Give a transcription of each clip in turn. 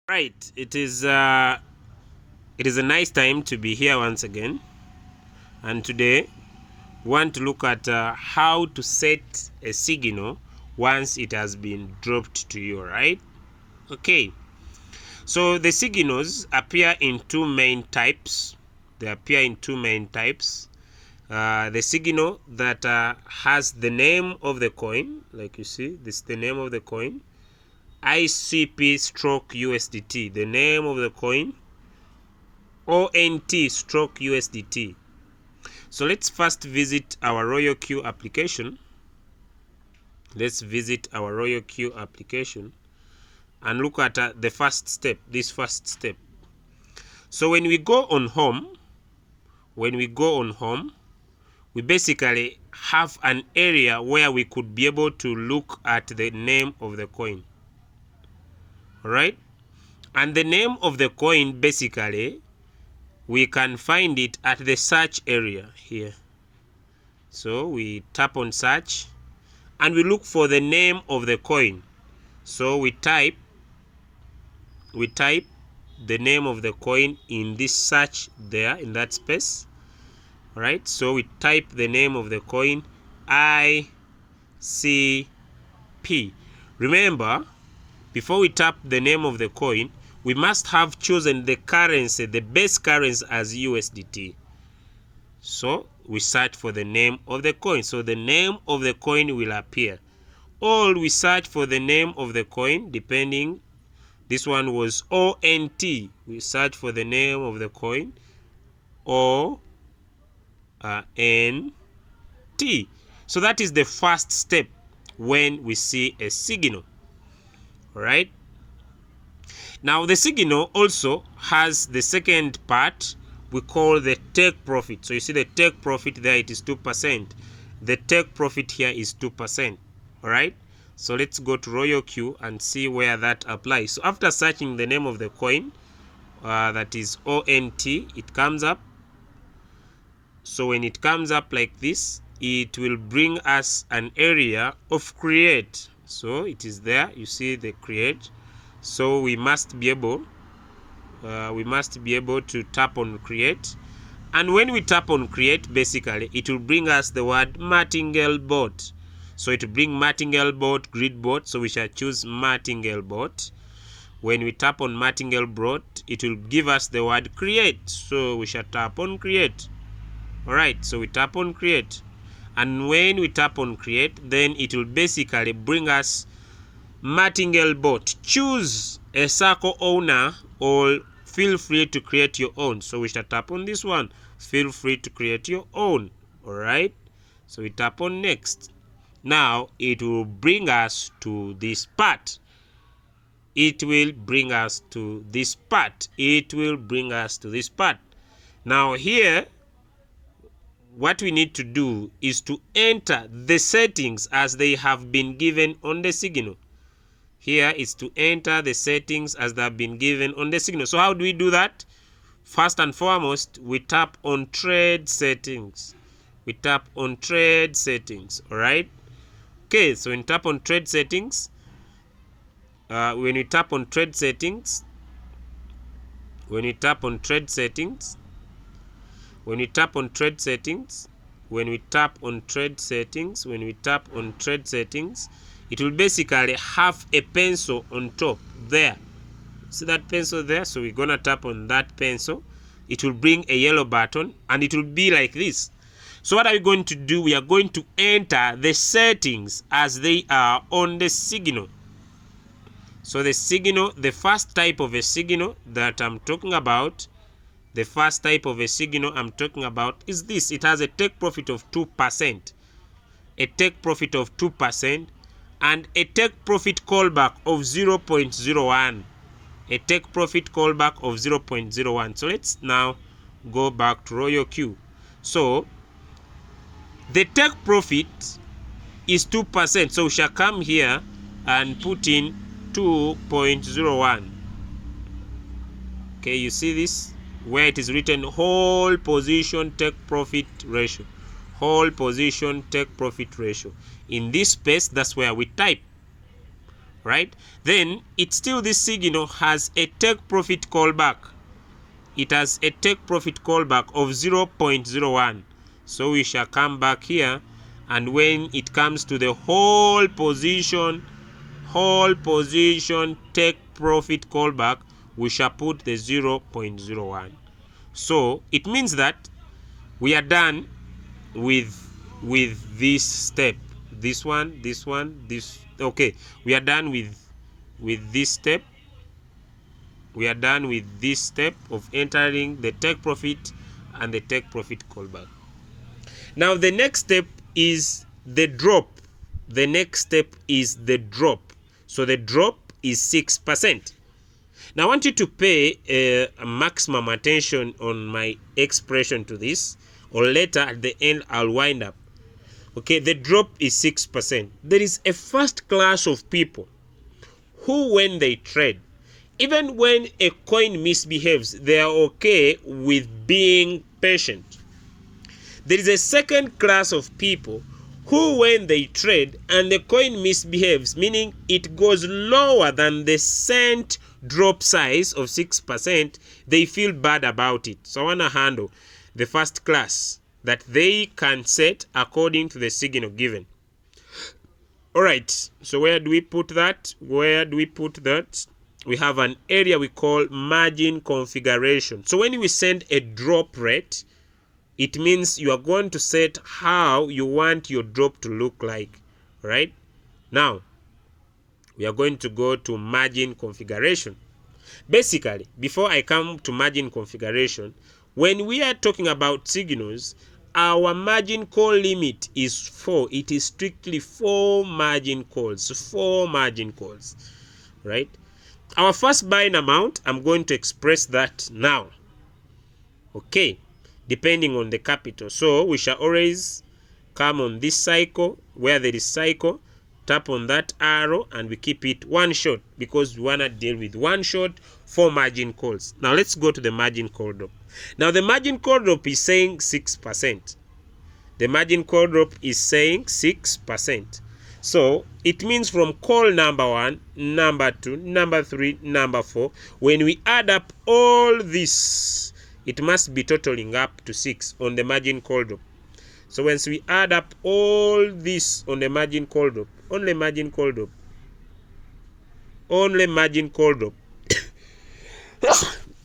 Right, it is a nice time to be here once again, and today we want to look at how to set a signal once it has been dropped to you. Right? Okay, so the signals appear in two main types. They appear in two main types. The signal that has the name of the coin, like you see, this is the name of the coin, ICP stroke USDT, the name of the coin, ONT stroke USDT. So let's first visit our Royalq application. Let's visit our Royalq application and look at the first step, this first step. So when we go on home, we basically have an area where we could be able to look at the name of the coin. Alright? And the name of the coin, basically, we can find it at the search area here. So we tap on search and we look for the name of the coin. So we type the name of the coin in this search there, in that space. Alright, so we type the name of the coin, ICP. Remember, before we tap the name of the coin, we must have chosen the currency, the base currency, as USDT. So we search for the name of the coin. So the name of the coin will appear. Or we search for the name of the coin, depending. This one was ONT. We search for the name of the coin, ONT. So that is the first step when we see a signal. Alright. Now the signal also has the second part we call the take profit. So you see the take profit there, it is 2%. The take profit here is 2%. Alright. So let's go to Royalq and see where that applies. So after searching the name of the coin, that is ONT, it comes up. So when it comes up like this, it will bring us an area of create. So it is there, you see the create. So we must be able to tap on create. And when we tap on create, basically it will bring us the word martingale bot. So it will bring martingale bot, grid bot. So we shall choose martingale bot. When we tap on martingale bot, it will give us the word create. So we shall tap on create. Alright, so we tap on create. And when we tap on create, then it will basically bring us martingale bot. Choose a circle owner or feel free to create your own. So we shall tap on this one. Feel free to create your own. Alright, so we tap on next. Now it will bring us to this part. It will bring us to this part. It will bring us to this part. Now here, what we need to do is to enter the settings as they have been given on the signal. Here is to enter the settings as they have been given on the signal. So how do we do that? First and foremost, we tap on trade settings. We tap on trade settings. Alright. Okay, so when we tap on trade settings, when we tap on trade settings, when we tap on trade settings, when we tap on trade settings, when we tap on trade settings, when we tap on trade settings, it will basically have a pencil on top there. See that pencil there? So we're gonna tap on that pencil. It will bring a yellow button and it will be like this. So what are we going to do? We are going to enter the settings as they are on the signal. So the signal, the first type of a signal that I'm talking about, is this. It has a take profit of 2%, a take profit of 2%, and a take profit callback of 0.01. A take profit callback of 0.01. So let's now go back to Royalq. So the take profit is 2%. So we shall come here and put in 2.01. Okay, you see this where it is written whole position take profit ratio. Whole position take profit ratio. In this space, that's where we type. right? Then it's still this signal has a take profit callback. It has a take profit callback of 0.01. So we shall come back here, and when it comes to the whole position take profit callback, we shall put the 0.01. So it means that we are done with this step. This one, this. Okay, we are done with this step. We are done with this step of entering the take profit and the take profit callback. Now the next step is the drop. The next step is the drop. So the drop is 6%. Now I want you to pay a maximum attention on my expression to this, or later at the end I'll wind up. Okay, the drop is 6%. There is a first class of people who, when they trade, even when a coin misbehaves, they are okay with being patient. There is a second class of people who, when they trade and the coin misbehaves, meaning it goes lower than the cent drop size of 6%, they feel bad about it. So I want to handle the first class that they can set according to the signal given. Alright, so where do we put that? We have an area we call margin configuration. So when we send a drop rate, it means you are going to set how you want your drop to look like, right? Now, we are going to go to margin configuration. Basically, before I come to margin configuration, when we are talking about signals, our margin call limit is 4. It is strictly 4 margin calls. 4 margin calls, right? Our first buying amount, I'm going to express that now. Okay, depending on the capital. So we shall always come on this cycle, where there is cycle, tap on that arrow, and we keep it one shot because we want to deal with one shot 4 margin calls. Now let's go to the margin call drop. Now the margin call drop is saying 6%. The margin call drop is saying 6%. So it means from call number 1, number 2, number 3, number 4, when we add up all this, it must be totaling up to 6 on the margin call drop. So once we add up all this on the margin call drop, only margin call drop, only margin call drop,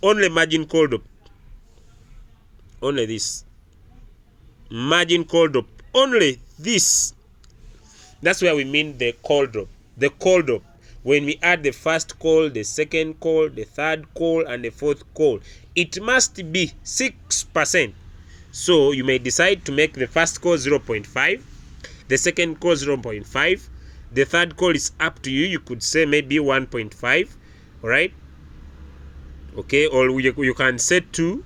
only margin call drop, only this margin call drop, only this. That's where we mean the call drop. The call drop, when we add the first call, the second call, the third call, and the fourth call, it must be 6%. So you may decide to make the first call 0.5, the second call 0.5, the third call is up to you. You could say maybe 1.5, all right? Okay, or you can set 2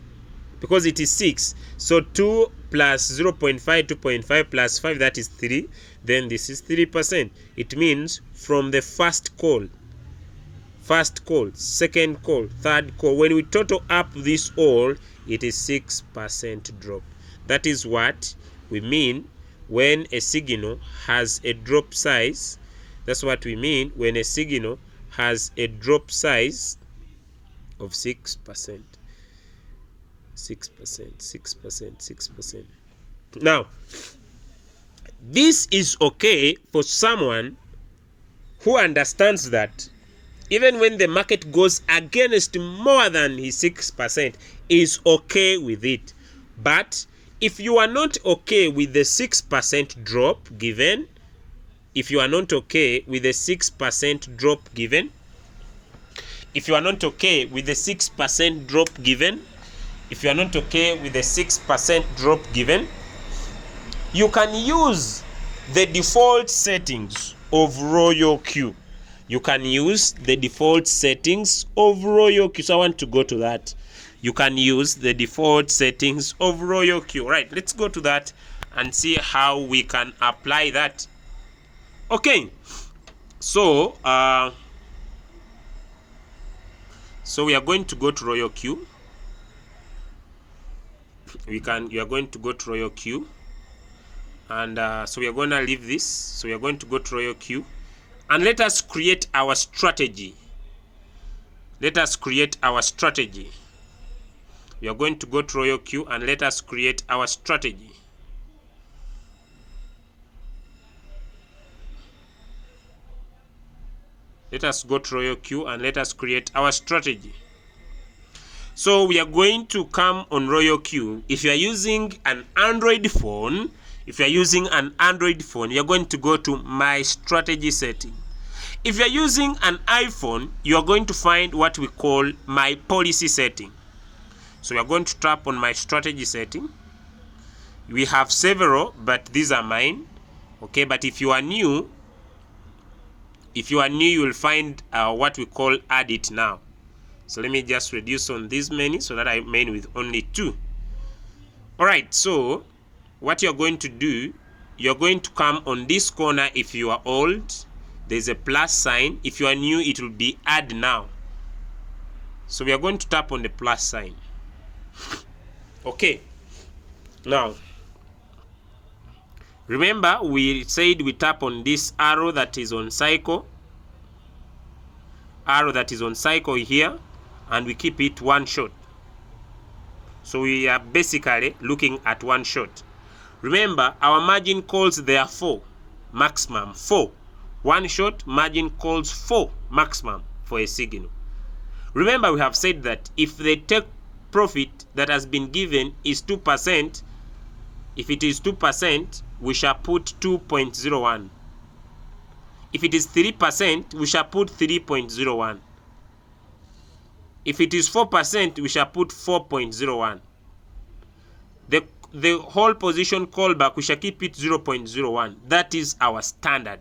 because it is 6. So 2 plus 0.5, 2.5 plus 5, that is 3. Then this is 3%. It means from the first call, second call, third call, when we total up this all, it is 6% drop. That is what we mean when a signal has a drop size. That's what we mean when a signal has a drop size of 6%. 6%. Now, this is okay for someone who understands that even when the market goes against more than his 6%, is okay with it. But if you are not okay with the 6% drop given, if you are not okay with the 6% drop given, if you are not okay with the 6% drop given, if you are not okay with the 6% drop given, you can use the default settings of Royalq. You can use the default settings of Royalq. So I want to go to that. You can use the default settings of Royalq. Right, let's go to that and see how we can apply that. Okay, so we are going to go to Royalq. You are going to go to Royalq, and so we are going to leave this. So we are going to go to Royalq, And let us create our strategy. Let us create our strategy. We are going to go to Royalq and let us create our strategy. Let us go to Royalq and let us create our strategy. So we are going to come on Royalq. If you are using an Android phone, you are going to go to My Strategy Setting. If you are using an iPhone, you are going to find what we call My Policy Setting. So we are going to tap on My Strategy Setting. We have several, but these are mine. Okay, but if you are new, you will find what we call Add It Now. So let me just reduce on this many so that I remain with only 2. Alright, so what you're going to do, you're going to come on this corner. If you are old, there's a plus sign. If you are new, it will be Add Now. So we are going to tap on the plus sign. Okay, now remember we said we tap on this arrow that is on cycle, here, and we keep it one shot. So we are basically looking at one shot. Remember, our margin calls there are 4, maximum 4. One shot margin calls 4 maximum for a signal. Remember, we have said that if the take profit that has been given is 2%, if it is 2%, we shall put 2.01. If it is 3%, we shall put 3.01. If it is 4%, we shall put 4.01. The whole position callback, we shall keep it 0.01. That is our standard.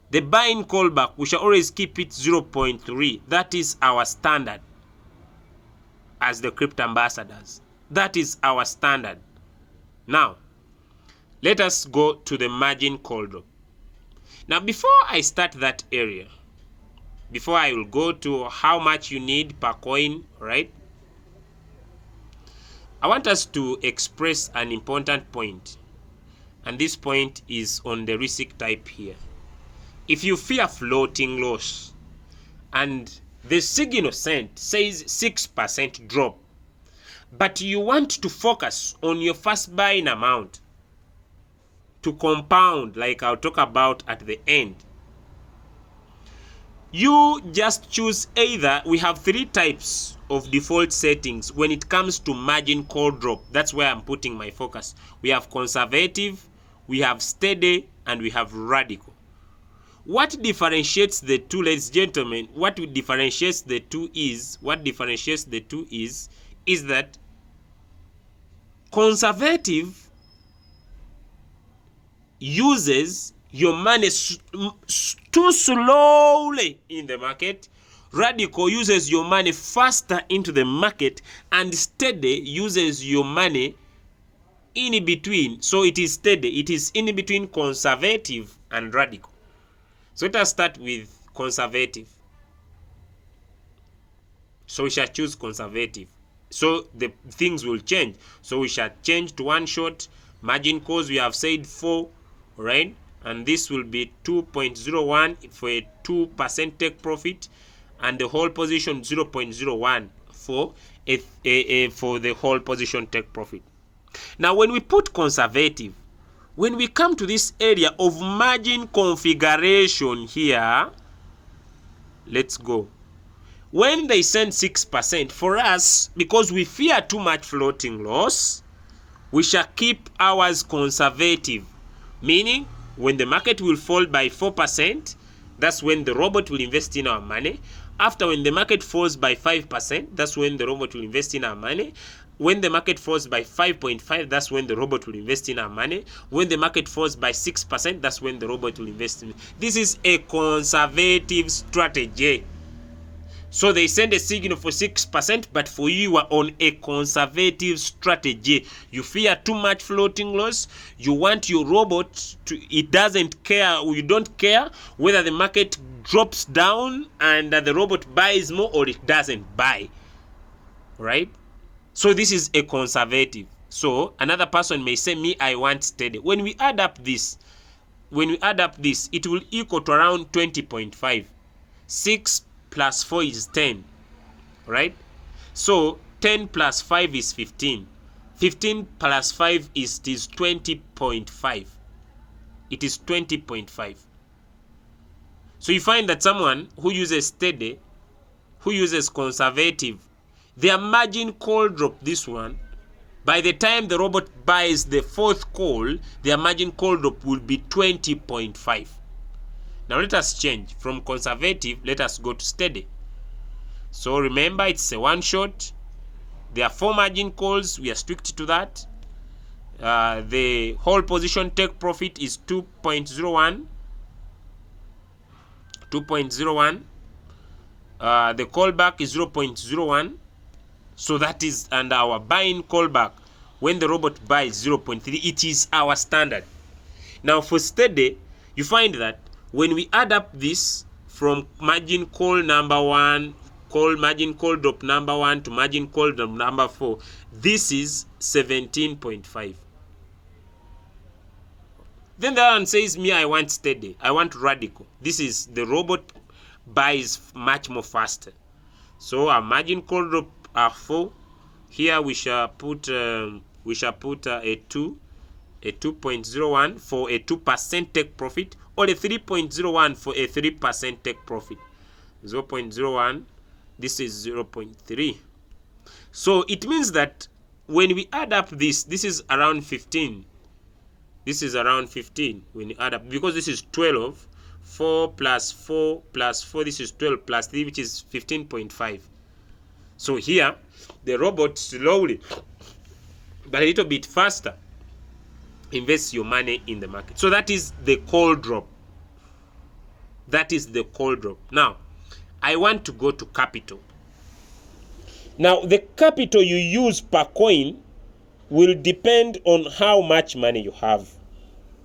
The buy-in callback, we shall always keep it 0.3. That is our standard as the crypto ambassadors. That is our standard. Now, let us go to the margin call drop. Now, before I start that area, before I will go to how much you need per coin, right? I want us to express an important point. And this point is on the risk type here. If you fear floating loss and the signal sent says 6% drop, but you want to focus on your first buying amount to compound, like I'll talk about at the end, you just choose either. We have 3 types of default settings when it comes to margin call drop. That's where I'm putting my focus. We have conservative, we have steady, and we have radical. What differentiates the two, ladies and gentlemen, what differentiates the two is that conservative uses your money too slowly in the market. Radical uses your money faster into the market, and steady uses your money in between. So it is steady. It is in between conservative and radical. So let us start with conservative. So we shall choose conservative. So the things will change. So we shall change to one shot. Margin calls, we have said 4, right? And this will be 2.01 for a 2% take profit, and the whole position 0.01 for for the whole position take profit. Now when we put conservative, when we come to this area of margin configuration here, let's go. When they send 6%, for us, because we fear too much floating loss, we shall keep ours conservative. Meaning, when the market will fall by 4%, that's when the robot will invest in our money. After, when the market falls by 5%, that's when the robot will invest in our money. When the market falls by 5.5, that's when the robot will invest in our money. When the market falls by 6%, that's when the robot will invest in. This is a conservative strategy. So they send a signal for 6%, but for you are on a conservative strategy. You fear too much floating loss. You want your robot to, it doesn't care, you don't care whether the market drops down and the robot buys more or it doesn't buy. Right? So this is a conservative. So another person may say, me, I want steady. When we add up this, when we add up this, it will equal to around 20.5. 6 plus 4 is 10, right? So 10 plus 5 is 15. 15 plus 5 is 20.5. It is 20.5. So you find that someone who uses steady, who uses conservative, their margin call drop, this one, by the time the robot buys the fourth call, their margin call drop will be 20.5. Now let us change from conservative, let us go to steady. So remember, it's a one shot. There are 4 margin calls, we are strict to that. The whole position take profit is 2.01. 2.01. The callback is 0.01. So that is, and our buying callback when the robot buys 0.3, it is our standard. Now for steady, you find that when we add up this from margin call number 1, margin call drop number 1 to margin call drop number 4, this is 17.5. Then the other one says, me, I want steady, I want radical. This is the robot buys much more faster. So our margin call drop are 4. Here we shall put a 2.01 for a 2% take profit, or a 3.01 for a 3% take profit. 0.01, this is 0.3. So it means that when we add up this is around 15. This is around 15 when you add up, because this is 12. 4 plus 4 plus 4, this is 12 plus 3, which is 15.5. So here, the robot slowly, but a little bit faster, invests your money in the market. So that is the call drop. That is the call drop. Now, I want to go to capital. Now, the capital you use per coin will depend on how much money you have,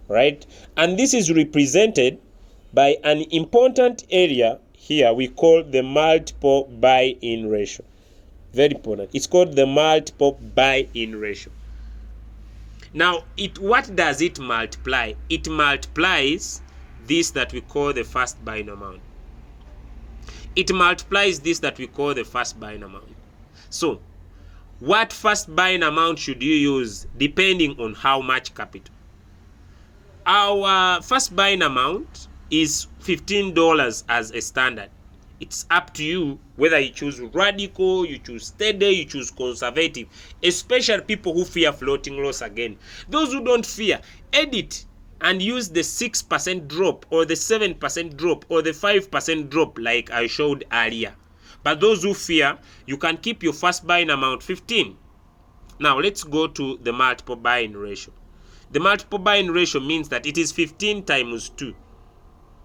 right? And this is represented by an important area here we call the multiple buy-in ratio. Very important. It's called the multiple buy-in ratio. Now, what does it multiply? It multiplies this that we call the first buying amount. It multiplies this that we call the first buying amount. So, what first buying amount should you use depending on how much capital? Our first buying amount is $15 as a standard. It's up to you whether you choose radical, you choose steady, you choose conservative, especially people who fear floating loss again. Those who don't fear, edit and use the 6% drop or the 7% drop or the 5% drop like I showed earlier. But those who fear, you can keep your first buying amount 15. Now let's go to the multiple buying ratio. The multiple buying ratio means that it is 15 times 2.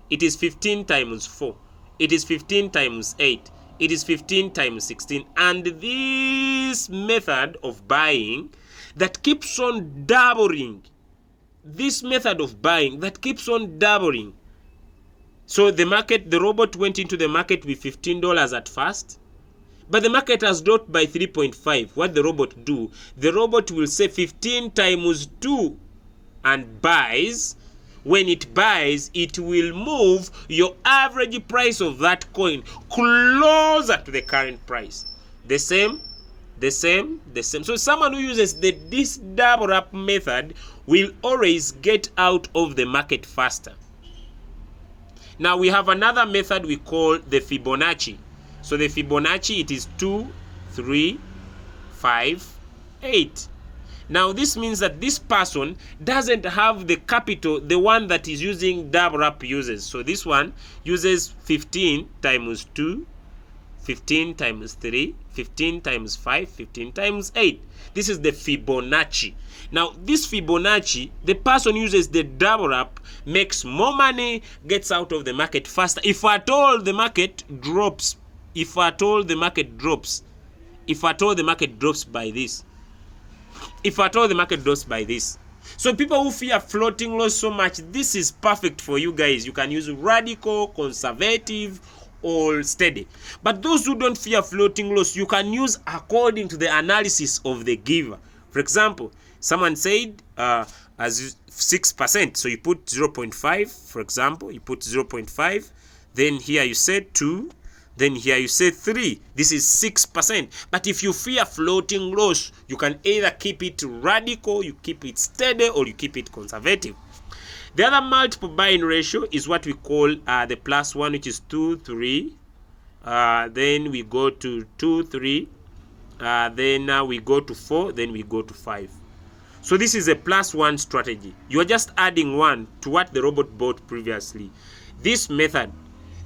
It is 15 times 4. It is 15 times 8. It is 15 times 16. And this method of buying that keeps on doubling. This method of buying that keeps on doubling. So the robot went into the market with $15 at first. But the market has dropped by 3.5. What the robot do? The robot will say 15 times 2 and buys. When it buys, it will move your average price of that coin closer to the current price. The same. So someone who uses this double up method will always get out of the market faster. Now we have another method we call the Fibonacci. So the Fibonacci, it is 2, 3, 5, 8. Now this means that this person doesn't have the capital, the one that is using double up uses. So this one uses 15 times 2, 15 times 3, 15 times 5, 15 times 8. This is the Fibonacci. Now this Fibonacci, the person uses the double up, makes more money, gets out of the market faster. If at all the market drops, by this. So people who fear floating loss so much, this is perfect for you guys. You can use radical, conservative, or steady. But those who don't fear floating loss, you can use according to the analysis of the giver. For example, someone said as 6%. So you put 0.5, for example, you put 0.5, then here you say 2, then here you say 3. This is 6%. But if you fear floating loss, you can either keep it radical, you keep it steady, or you keep it conservative. The other multiple buying ratio is what we call the +1, which is 2, 3. Then we go to 2, 3. Then we go to 4. Then we go to 5. So this is a +1 strategy. You are just adding 1 to what the robot bought previously. This method,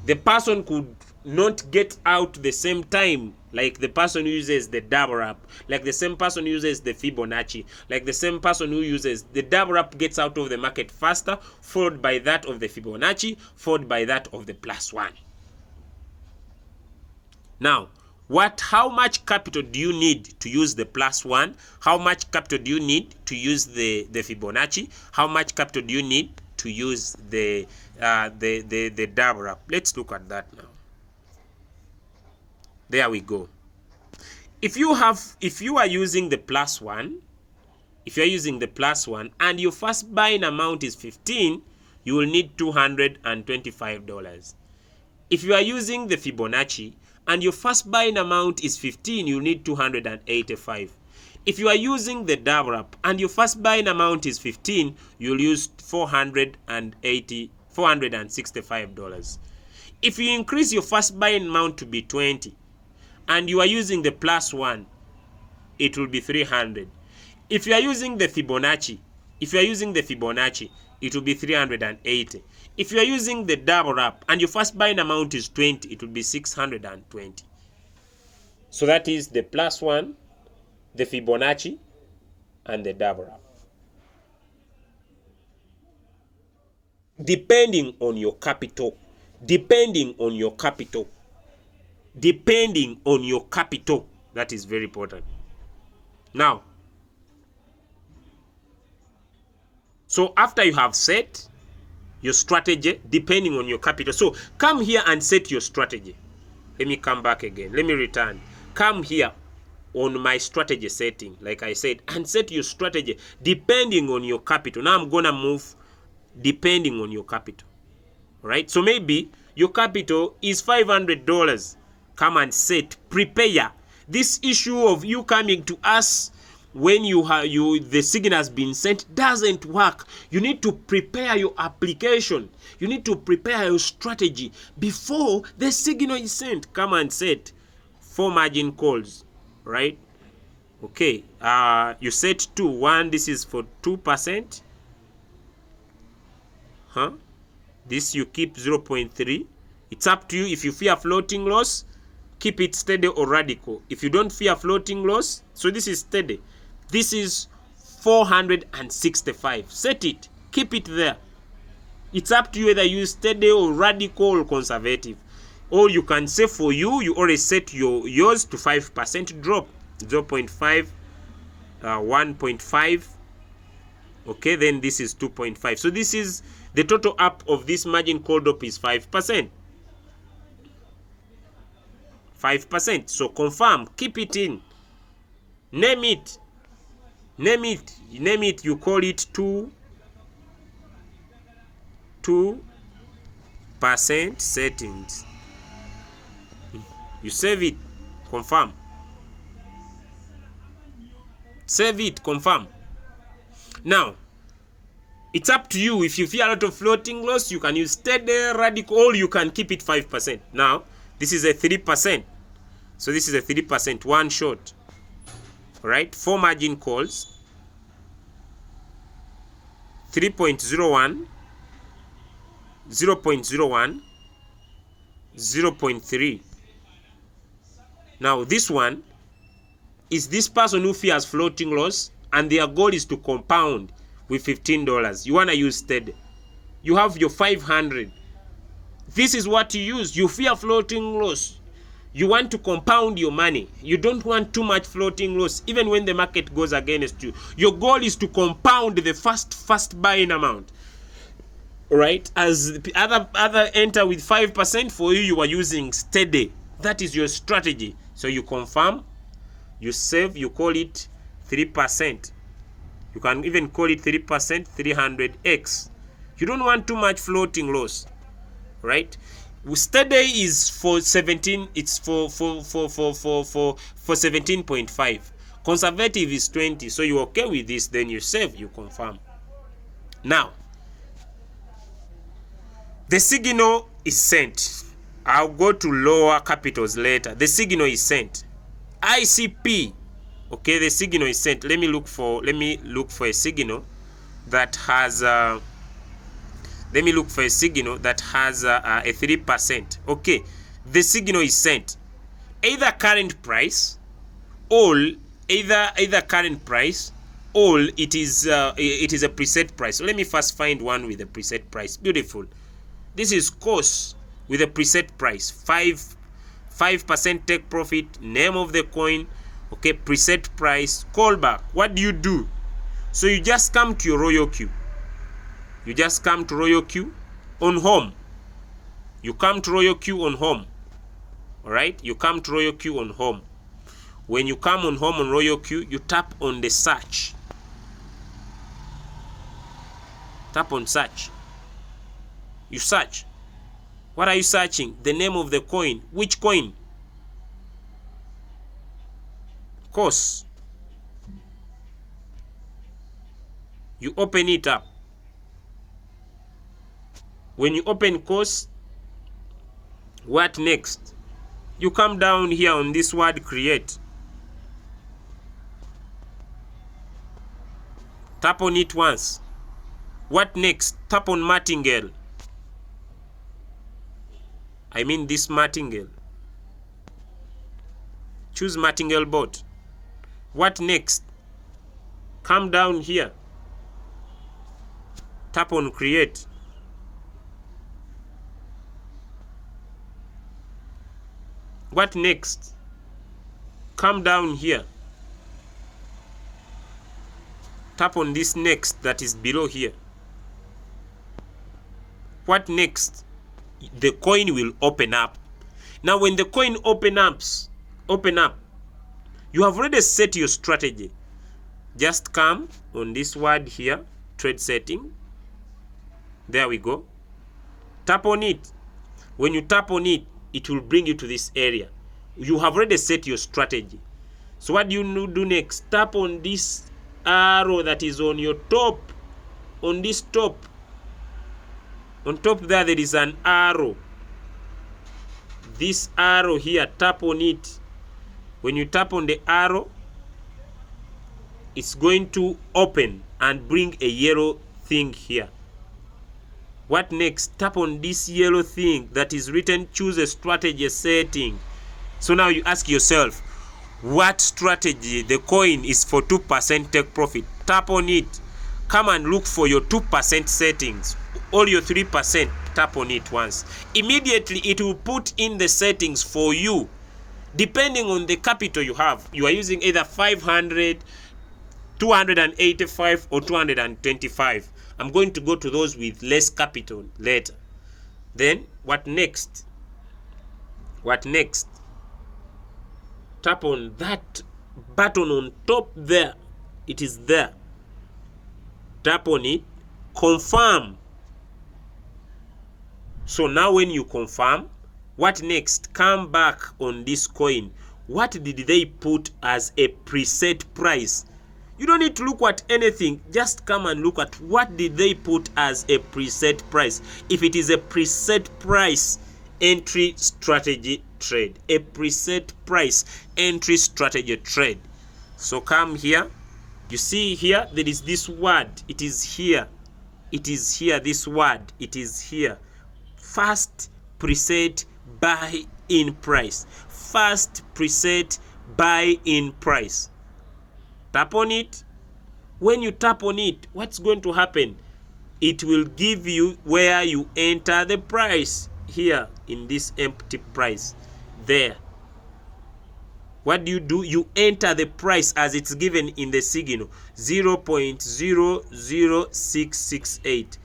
the person could not get out the same time, like the person who uses the double up, like the same person who uses the Fibonacci, like the same person who uses the double up gets out of the market faster, followed by that of the Fibonacci, followed by that of the +1. Now, how much capital do you need to use the +1? How much capital do you need to use the Fibonacci? How much capital do you need to use the double up? Let's look at that now. There we go. If you are using the +1, if you are using the +1 and your first buying amount is 15, you will need $225. If you are using the Fibonacci and your first buying amount is 15, you need $285. If you are using the double up and your first buying amount is 15, you'll use $465. If you increase your first buying amount to be 20 and you are using the +1, it will be 300. If you are using the Fibonacci, it will be 380. If you are using the double up and your first buying amount is 20, it will be 620. So that is the +1, the Fibonacci, and the double up. Depending on your capital, that is very important. Now, so after you have set your strategy depending on your capital, so come here and set your strategy. Let me come back again. Let me return. Come here on my strategy setting, like I said, and set your strategy depending on your capital. Now I'm gonna move depending on your capital. All right? So maybe your capital is $500. Come and set, prepare. This issue of you coming to us when the signal has been sent doesn't work. You need to prepare your application. You need to prepare your strategy before the signal is sent. Come and set 4 margin calls, right? Okay, you set 2. 1, this is for 2%. This you keep 0.3. It's up to you. If you fear floating loss, keep it steady or radical. If you don't fear floating loss, so this is steady. This is 465. Set it. Keep it there. It's up to you whether you use steady or radical or conservative. Or you can say for you already set yours to 5% drop. 0.5, 1.5. Okay, then this is 2.5. So this is the total up of this margin call drop is 5%. 5%. So confirm, keep it in. Name it. You call it 2% settings. You save it, confirm. Save it, confirm. Now, it's up to you. If you fear a lot of floating loss, you can use steady, radical, or you can keep it 5%. Now, this is a 3%. So this is a 3%, one shot. All right, 4 margin calls. 3.01, 0.01, 0.3. Now this one is this person who fears floating loss and their goal is to compound with $15. You want to use steady. You have your 500. This is what you use. You fear floating loss. You want to compound your money. You don't want too much floating loss, even when the market goes against you. Your goal is to compound the first buying amount. Right? As other enter with 5%, for you are using steady. That is your strategy. So you confirm, you save, you call it 3%. You can even call it 3%, 300x. You don't want too much floating loss, right? Steady is for 17. It's for 17.5. Conservative is 20. So you're okay with this, then you save, you confirm. Now, the signal is sent. I'll go to lower capitals later. The signal is sent. ICP. Okay, the signal is sent. Let me look for a signal that has a 3%. Okay, the signal is sent. Either current price or either current price or it is a preset price. So let me first find one with a preset price. Beautiful. This is course with a preset price. 5% take profit, name of the coin, okay, preset price, callback. What do? So you just come to your Royalq. You just come to Royalq on home. You come to Royalq on home. Alright? You come to Royalq on home. When you come on home on Royalq, you tap on the search. Tap on search. You search. What are you searching? The name of the coin. Which coin? Course. You open it up. When you open course, what next? You come down here on this word create. Tap on it once. What next? Tap on martingale. I mean this martingale. Choose martingale bot. What next? Come down here. Tap on create. What next? Come down here. Tap on this next that is below here. What next? The coin will open up. Now when the coin open up, you have already set your strategy. Just come on this word here, trade setting. There we go. Tap on it. When you tap on it, it will bring you to this area. You have already set your strategy. So what do you do next? Tap on this arrow that is on your top. On this top. On top there is an arrow. This arrow here, tap on it. When you tap on the arrow, it's going to open and bring a yellow thing here. What next? Tap on this yellow thing that is written choose a strategy setting. So now you ask yourself, what strategy? The coin is for 2% take profit. Tap on it. Come and look for your 2% settings. All your 3%, tap on it once. Immediately it will put in the settings for you. Depending on the capital you have. You are using either 500, 285 or 225. I'm going to go to those with less capital later. Then what next? What next? Tap on that button on top there. It is there. Tap on it. Confirm. So now when you confirm, what next? Come back on this coin. What did they put as a preset price? You don't need to look at anything. Just come and look at what did they put as a preset price. If it is a preset price, entry strategy trade. A preset price, entry strategy trade. So come here. You see here, there is this word. It is here. It is here, this word. It is here. First preset buy in price. First preset buy in price. Tap on it. When you tap on it, what's going to happen? It will give you where you enter the price. Here in this empty price. There. What do? You enter the price as it's given in the signal. 0.00668.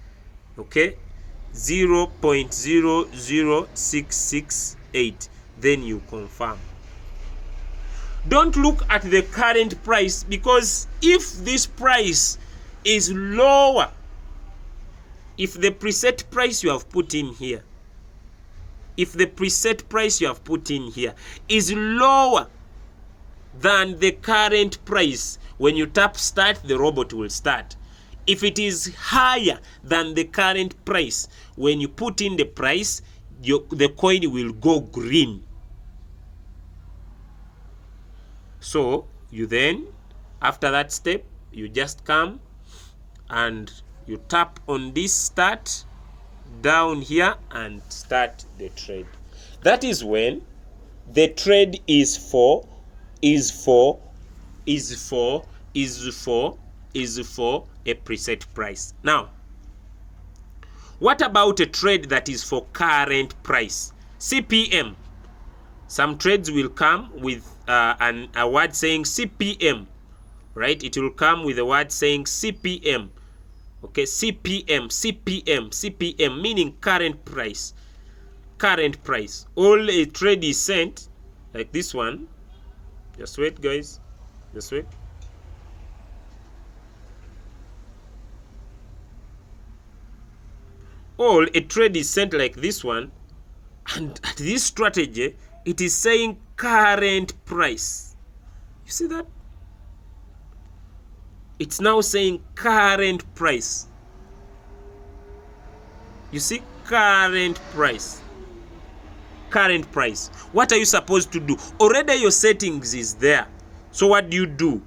Okay? 0.00668. Then you confirm. Don't look at the current price, because if this price is lower, if the preset price you have put in here, if the preset price you have put in here is lower than the current price, when you tap start, the robot will start. If it is higher than the current price, when you put in the price, the coin will go green. So you then, after that step, you just come and you tap on this start down here and start the trade. That is when the trade is for a preset price. Now, what about a trade that is for current price? CPM. Some trades will come with a word saying CPM, right? It will come with a word saying CPM. Okay, CPM, meaning current price. Current price. All a trade is sent, like this one. Just wait, guys. Just wait. All a trade is sent like this one, and at this strategy, it is saying current price. You see that? It's now saying current price. You see, current price. Current price. What are you supposed to do? Already your settings is there. So what do?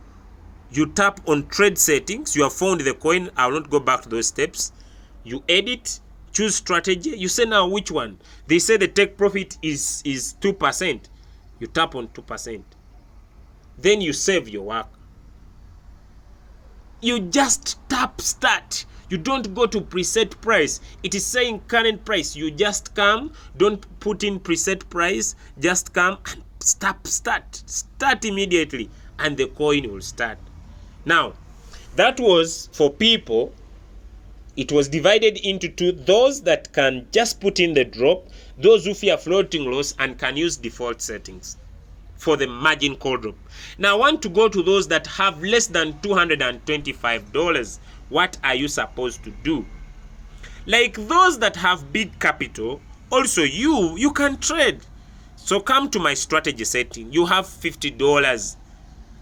You tap on trade settings. You have found the coin. I will not go back to those steps. You edit, choose strategy. You say now which one. They say the take profit is 2%. You tap on 2%. Then you save your work. You just tap start. You don't go to preset price. It is saying current price. You just come, don't put in preset price, just come and tap start. Start immediately and the coin will start. Now, that was for people. It was divided into two: those that can just put in the drop, those who fear floating loss and can use default settings for the margin call drop. Now I want to go to those that have less than $225. What are you supposed to do? Like those that have big capital, also you can trade. So come to my strategy setting. You have $50.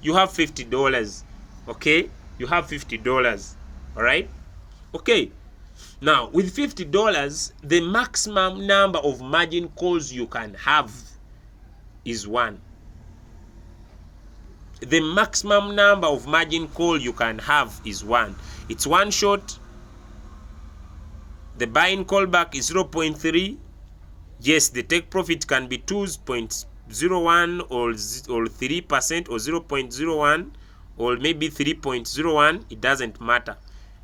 You have $50. Okay? You have $50. All right? Okay. Now, with $50, the maximum number of margin calls you can have is 1. The maximum number of margin call you can have is 1. It's 1 short. The buying callback is 0.3. Yes, the take profit can be 2.01 or 3% or 0.01 or maybe 3.01. It doesn't matter,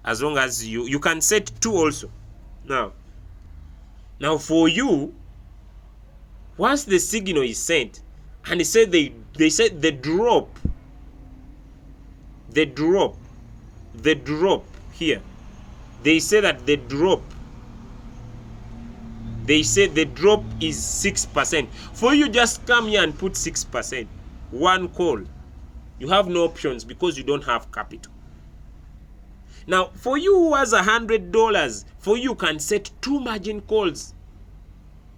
as long as you can set 2 also. Now for you, once the signal is sent, and they said the drop here, they say that the drop is 6%. For you, just come here and put 6%. 1 call. You have no options because you don't have capital. Now, for you who has $100, for you can set 2 margin calls.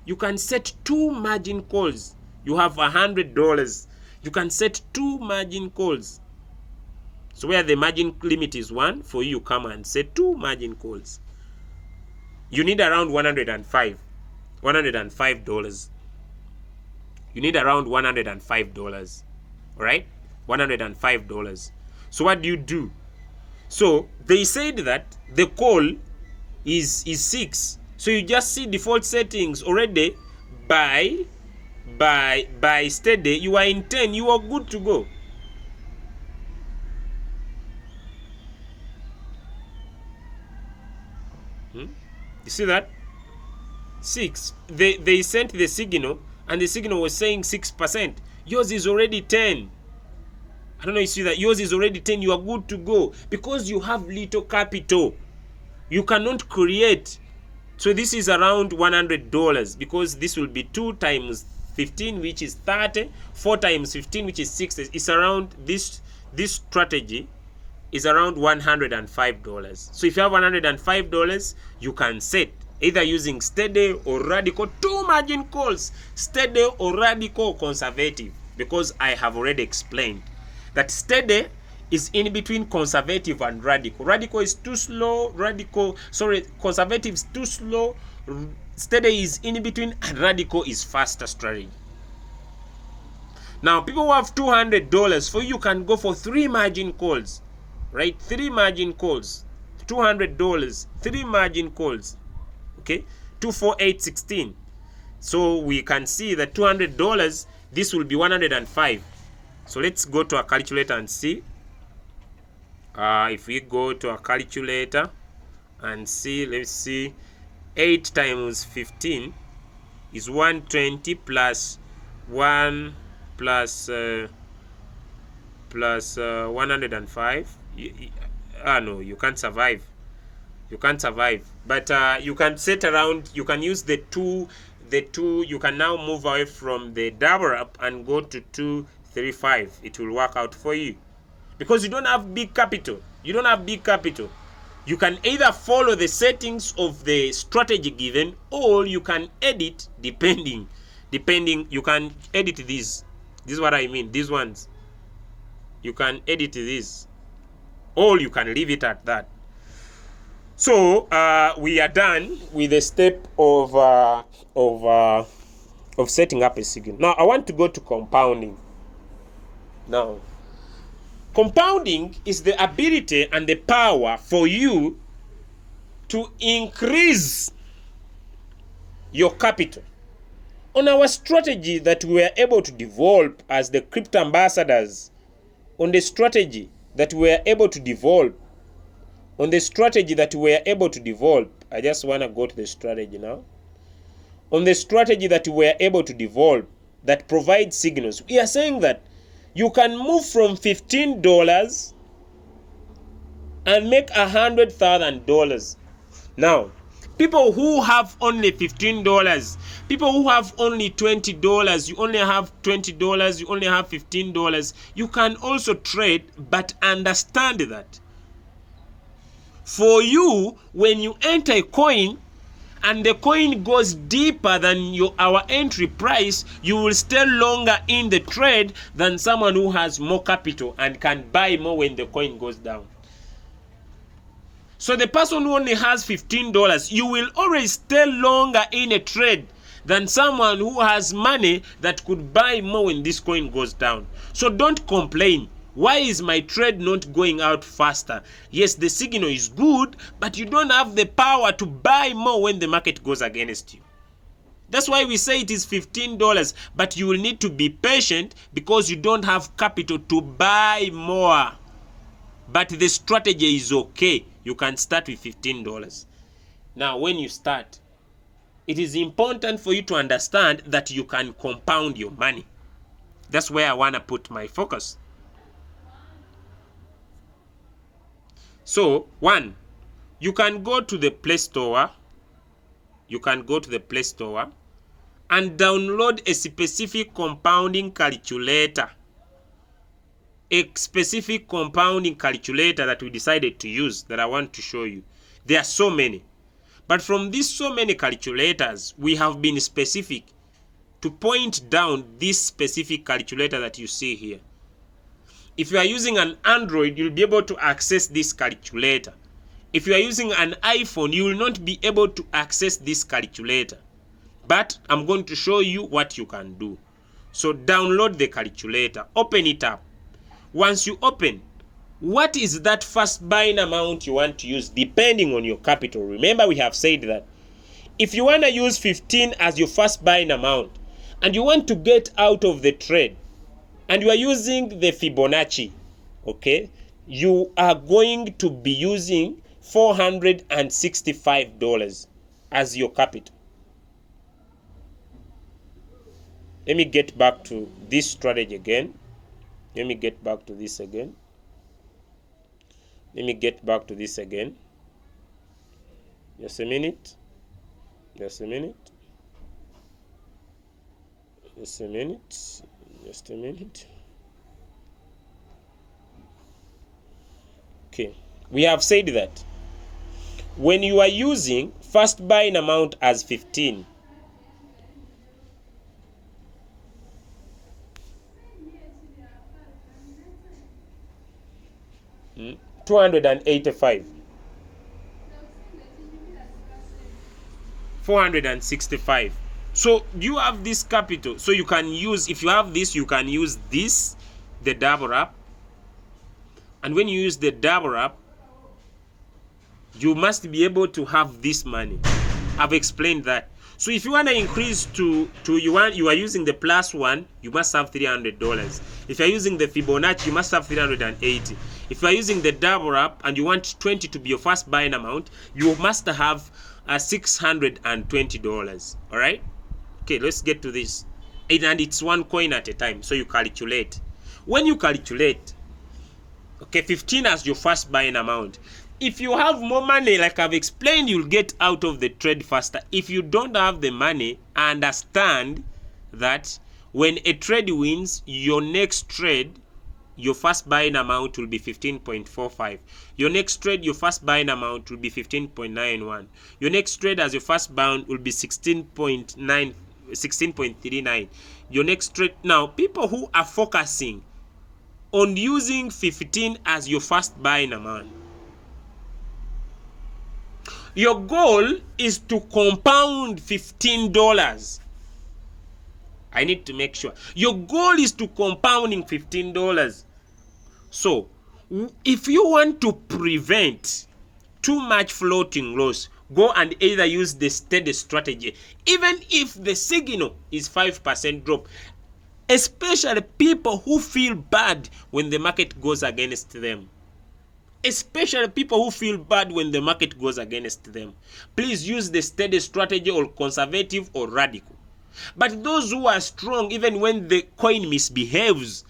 You can set 2 margin calls. You have $100. You can set 2 margin calls. So where the margin limit is 1, for you come and set 2 margin calls. You need around $105. You need around $105. All right? $105. So what do? So they said that the call is 6. So you just see default settings already. By steady, you are in 10. You are good to go. You see that? 6. They sent the signal, and the signal was saying 6%. Yours is already 10. I don't know if you see that. Yours is already 10. You are good to go because you have little capital. You cannot create. So this is around $100 because this will be 2 times 15, which is 30, 4 times 15, which is 60. It's around this strategy is around $105. So if you have $105, you can set either using steady or radical, 2 margin calls, steady or radical conservative, because I have already explained that steady is in between conservative and radical. Radical is too slow, conservative is too slow, steady is in between, and radical is faster strategy. Now, people who have $200, for you can go for 3 margin calls, right? 3 margin calls, $200, 3 margin calls, okay? 2, 4, 8, 16. So we can see that $200, this will be 105. So let's go to a calculator and see. If we go to a calculator and see, let's see, 8 times 15 is 120 plus 1 plus 105. No, you can't survive. You can't survive. But you can set around, you can use the two, you can now move away from the double up and go to 235. It will work out for you. Because you don't have big capital. You don't have big capital. You can either follow the settings of the strategy given, or you can edit depending. You can edit these. This is what I mean. These ones. You can edit this, or you can leave it at that. So we are done with the step of setting up a signal. Now I want to go to compounding. Now, compounding is the ability and the power for you to increase your capital. On our strategy that we were able to develop as the crypto ambassadors, on the strategy that we were able to develop, I just want to go to the strategy now. On the strategy that we were able to develop that provides signals, we are saying that you can move from $15 and make $100,000. Now, people who have only $15, people who have only $20, you only have $20, you only have $15, you can also trade, but understand that for you, when you enter a coin and the coin goes deeper than our entry price, you will stay longer in the trade than someone who has more capital and can buy more when the coin goes down. So the person who only has $15, you will always stay longer in a trade than someone who has money that could buy more when this coin goes down. So don't complain. Why is my trade not going out faster? Yes, the signal is good, but you don't have the power to buy more when the market goes against you. That's why we say it is $15, but you will need to be patient because you don't have capital to buy more. But the strategy is okay. You can start with $15. Now, when you start, it is important for you to understand that you can compound your money. That's where I want to put my focus. So, 1, you can go to the Play Store. You can go to the Play Store and download a specific compounding calculator. A specific compounding calculator that we decided to use that I want to show you. There are so many. But from these so many calculators, we have been specific to point down this specific calculator that you see here. If you are using an Android, you'll be able to access this calculator. If you are using an iPhone, you will not be able to access this calculator. But I'm going to show you what you can do. So download the calculator, open it up. Once you open, what is that first buying amount you want to use depending on your capital? Remember, we have said that if you want to use 15 as your first buying amount and you want to get out of the trade and you are using the Fibonacci, okay, you are going to be using $465 as your capital. Let me get back to this strategy again. Let me get back to this again. Just a minute. Just a minute. Just a minute. Okay. We have said that when you are using first buying amount as 15, mm, 285, 465. So you have this capital, so you can use, if you have this, you can use this, the double up. And when you use the double up, you must be able to have this money. I've explained that. So if you want to increase to you are using the plus one, you must have $300. If you're using the Fibonacci, you must have 380. If you're using the double up and you want 20 to be your first buying amount, you must have $620. All right. Okay, let's get to this. And it's one coin at a time, so you calculate. When you calculate, okay, 15 as your first buying amount. If you have more money, like I've explained, you'll get out of the trade faster. If you don't have the money, understand that when a trade wins, your next trade, your first buying amount will be 15.45. Your next trade, your first buying amount will be 15.91. Your next trade as your first buying will be 16.39. Your next trade. Now, people who are focusing on using 15 as your first buying amount, your goal is to compound $15. I need to make sure. Your goal is to compounding $15. So, if you want to prevent too much floating loss, go and either use the steady strategy. Even if the signal is 5% drop, especially people who feel bad when the market goes against them. Especially people who feel bad when the market goes against them. Please use the steady strategy or conservative or radical. But those who are strong, even when the coin misbehaves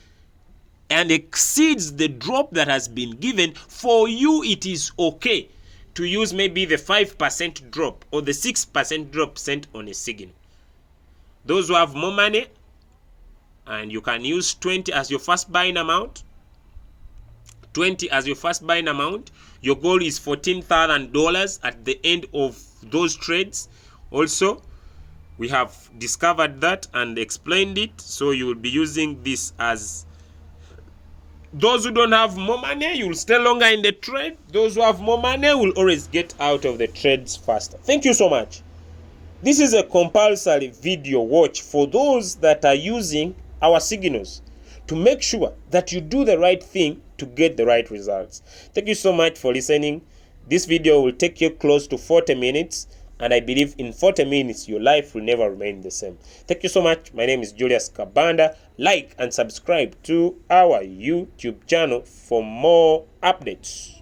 and exceeds the drop that has been given, for you it is okay to use maybe the 5% drop or the 6% drop sent on a signal. Those who have more money, and you can use 20 as your first buying amount, 20 as your first buying amount. Your goal is $14,000 at the end of those trades. Also, we have discovered that and explained it, so you will be using this as. Those who don't have more money, you will stay longer in the trade. Those who have more money will always get out of the trades faster. Thank you so much. This is a compulsory video watch for those that are using our signals, to make sure that you do the right thing to get the right results. Thank you so much for listening. This video will take you close to 40 minutes, and I believe in 40 minutes your life will never remain the same. Thank you so much. My name is Julius Kabanda. Like and subscribe to our YouTube channel for more updates.